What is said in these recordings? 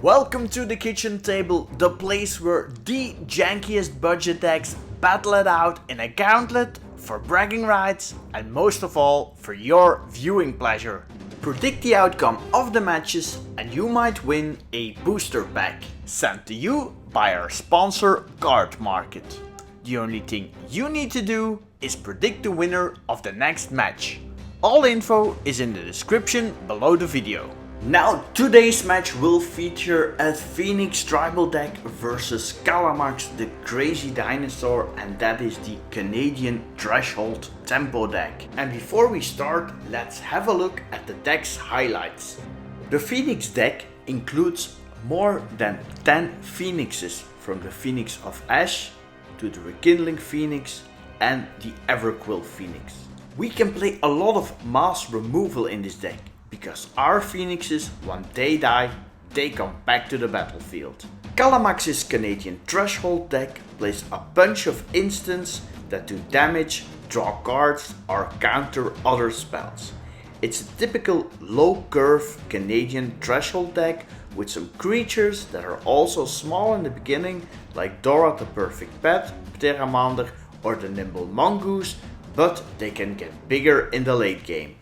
Welcome to the kitchen table, the place where the jankiest budget decks battle it out in a gauntlet for bragging rights and most of all for your viewing pleasure. Predict the outcome of the matches and you might win a booster pack sent to you by our sponsor Card Market. The only thing you need to do is predict the winner of the next match. All info is in the description below the video. Now today's match will feature a Phoenix tribal deck versus Kalamax the crazy dinosaur, and that is the Canadian threshold tempo deck. And before we start, let's have a look at the deck's highlights. The Phoenix deck includes more than 10 Phoenixes, from the Phoenix of Ash to the Rekindling Phoenix and the Everquill Phoenix. We can play a lot of mass removal in this deck, because our Phoenixes, when they die, they come back to the battlefield. Kalamax's Canadian threshold deck plays a bunch of instants that do damage, draw cards or counter other spells. It's a typical low curve Canadian threshold deck with some creatures that are also small in the beginning, like Dora the Perfect Pet, Pteramander or the Nimble Mongoose, but they can get bigger in the late game.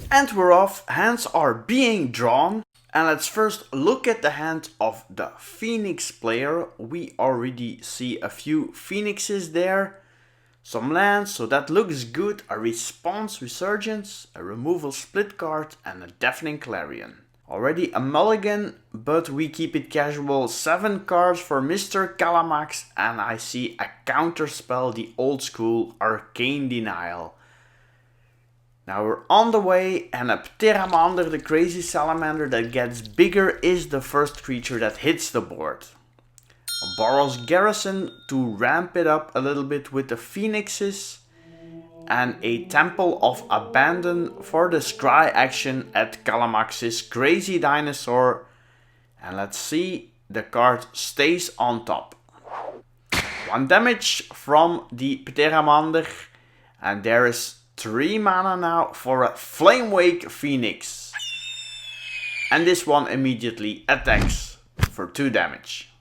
And we're off, hands are being drawn, and let's first look at the hand of the Phoenix player. We already see a few Phoenixes there, some lands, so that looks good, a response Resurgence, a removal split card and a Deafening Clarion. Already a mulligan, but we keep it casual, 7 cards for Mr. Kalamax, and I see a counter spell, the old school Arcane Denial. Now we're on the way, and a Pteramander, the crazy salamander that gets bigger, is the first creature that hits the board. A Boros Garrison to ramp it up a little bit with the Phoenixes, and a Temple of Abandon for the scry action at Kalamax's crazy dinosaur. And let's see, the card stays on top. 1 damage from the Pteramander, and there is 3 mana now for a Flamewake Phoenix. And this one immediately attacks for 2 damage.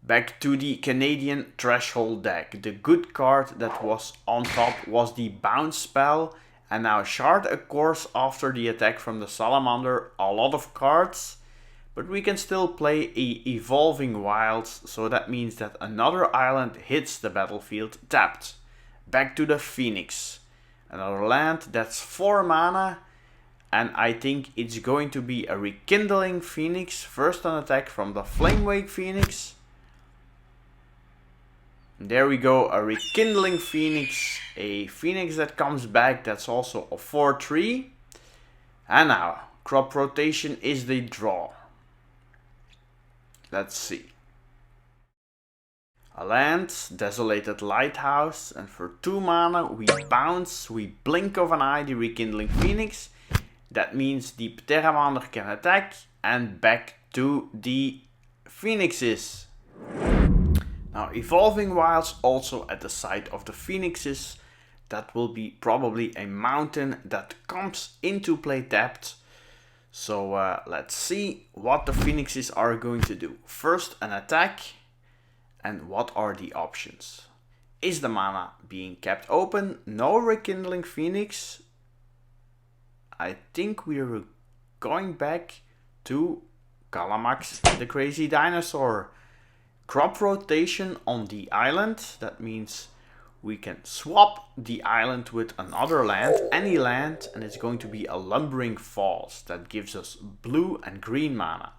Back to the Canadian threshold deck. The good card that was on top was the bounce spell. And now Shard a course after the attack from the salamander. A lot of cards. But we can still play a Evolving Wilds. So that means that another island hits the battlefield tapped. Back to the Phoenix. Another land, that's 4 mana. And I think it's going to be a Rekindling Phoenix. First an attack from the Flamewake Phoenix. There we go, a Rekindling Phoenix. A Phoenix that comes back, that's also a 4/3. And now, crop rotation is the draw. Let's see. A land, Desolated Lighthouse, and for 2 mana we bounce, we blink of an eye the Rekindling Phoenix. That means the Pteramander can attack, and back to the Phoenixes. Now Evolving Wilds also at the side of the Phoenixes. That will be probably a mountain that comes into play tapped. So let's see what the Phoenixes are going to do. First an attack. And what are the options? Is the mana being kept open? No Rekindling Phoenix. I think we're going back to Kalamax the crazy dinosaur. Crop rotation on the island. That means we can swap the island with another land, any land, and it's going to be a Lumbering Falls that gives us blue and green mana.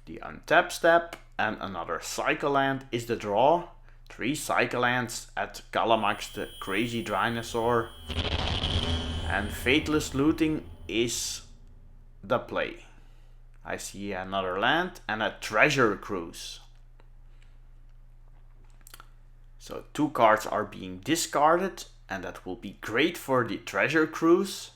The untap step and another Cycle Land is the draw. 3 Cycle Lands at Kalamax the crazy dinosaur. And Fateless Looting is the play. I see another land and a Treasure Cruise. So 2 cards are being discarded, and that will be great for the Treasure Cruise.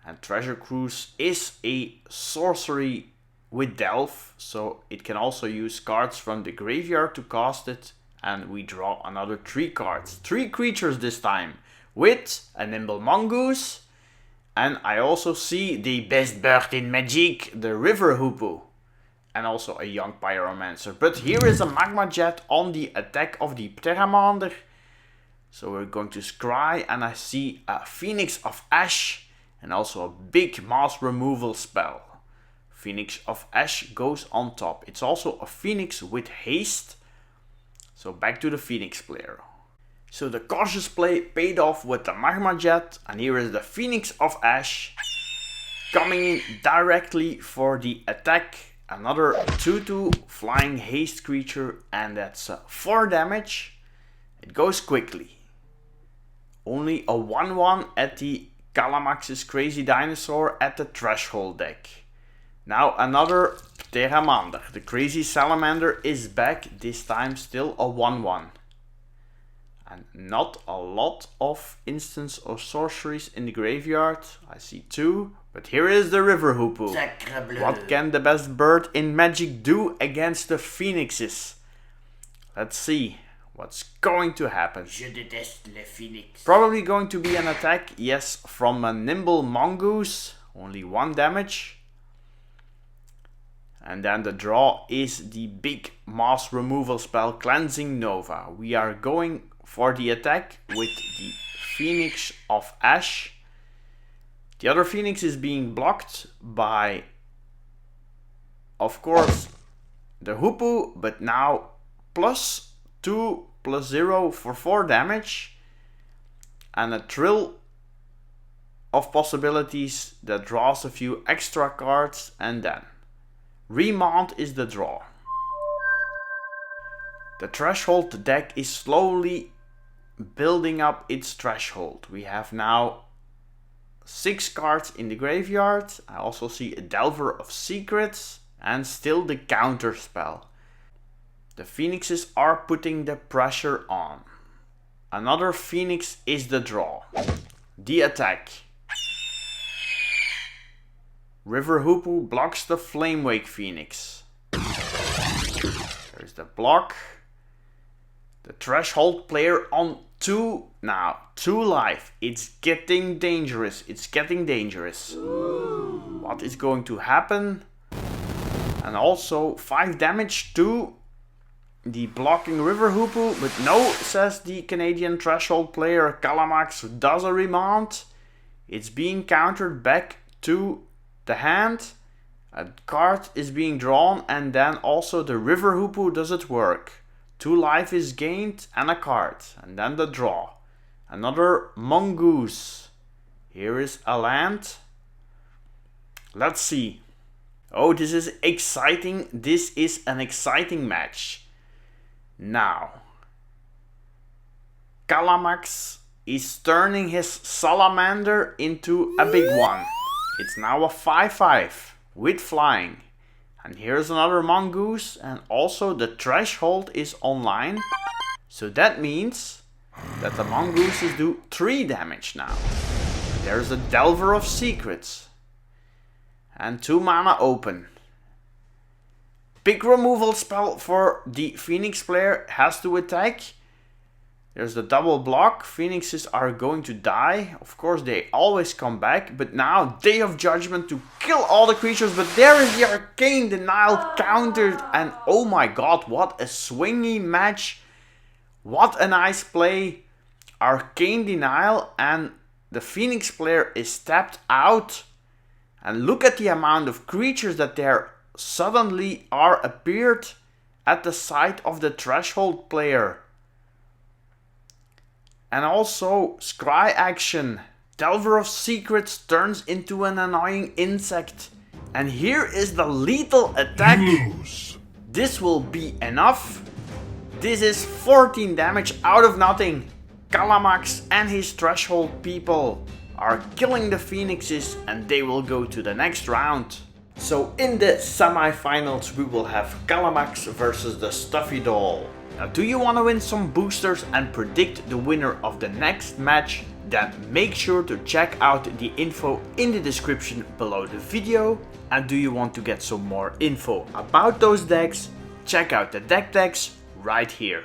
And Treasure Cruise is a sorcery with Delve, so it can also use cards from the graveyard to cast it, and we draw another 3 cards. 3 creatures this time, with a Nimble Mongoose, And I also see the best bird in Magic, the River Hoopoe. And also a young Pyromancer. But here is a Magma Jet on the attack of the Pteramander. So we're going to scry, and I see a Phoenix of Ash and also a big mass removal spell. Phoenix of Ash goes on top. It's also a Phoenix with haste. So back to the Phoenix player. So the cautious play paid off with the Magma Jet, and here is the Phoenix of Ash coming in directly for the attack. Another 2/2 flying haste creature, and that's 4 damage. It goes quickly. Only a 1/1 at the Kalamax's Crazy Dinosaur at the Threshold deck. Now another Pteramander. The Crazy Salamander is back, this time still a 1/1. And not a lot of instants or sorceries in the graveyard. I see 2. But here is the River Hoopoe. What can the best bird in Magic do against the Phoenixes? Let's see what's going to happen. Je déteste les Phoenix. Probably going to be an attack, yes, from a Nimble Mongoose. Only 1 damage. And then the draw is the big mass removal spell, Cleansing Nova. We are going for the attack with the Phoenix of Ash. The other Phoenix is being blocked by, of course, the Hoopoe, but now +2 +0 for 4 damage. And a Trill of possibilities that draws a few extra cards, and then Remount is the draw. The Threshold deck is slowly building up its threshold. We have now 6 cards in the graveyard. I also see a Delver of Secrets and still the counter spell. The Phoenixes are putting the pressure on. Another Phoenix is the draw. The attack. River Hoopoe blocks the Flamewake Phoenix. There's the block. The Threshold player on 2 now. 2 life. It's getting dangerous. It's getting dangerous. What is going to happen? And also 5 damage to the blocking River Hoopoe. But no, says the Canadian Threshold player. Kalamax does a remand. It's being countered back to the hand. A card is being drawn, and then also the River Hoopoe does it work. 2 life is gained and a card, and then the draw. Another Mongoose. Here is a land. Let's see. Oh, this is exciting. This is an exciting match. Now, Kalamax is turning his Salamander into a big one. It's now a 5/5 with flying. And here's another Mongoose, and also the Threshold is online. So that means that the Mongooses do 3 damage now. There's a Delver of Secrets. And 2 mana open. Big removal spell for the Phoenix player, has to attack. There's the double block. Phoenixes are going to die. Of course, they always come back. But now, Day of Judgment to kill all the creatures. But there is the Arcane Denial countered. And oh my god, what a swingy match. What a nice play. Arcane Denial, and the Phoenix player is tapped out. And look at the amount of creatures that there suddenly are appeared at the side of the Threshold player. And also, scry action. Delver of Secrets turns into an annoying insect. And here is the lethal attack. This will be enough. This is 14 damage out of nothing. Kalamax and his Threshold people are killing the Phoenixes, and they will go to the next round. So in the semi-finals we will have Kalamax versus the Stuffy Doll. Now, do you want to win some boosters and predict the winner of the next match? Then make sure to check out the info in the description below the video. And do you want to get some more info about those decks? Check out the deck decks right here.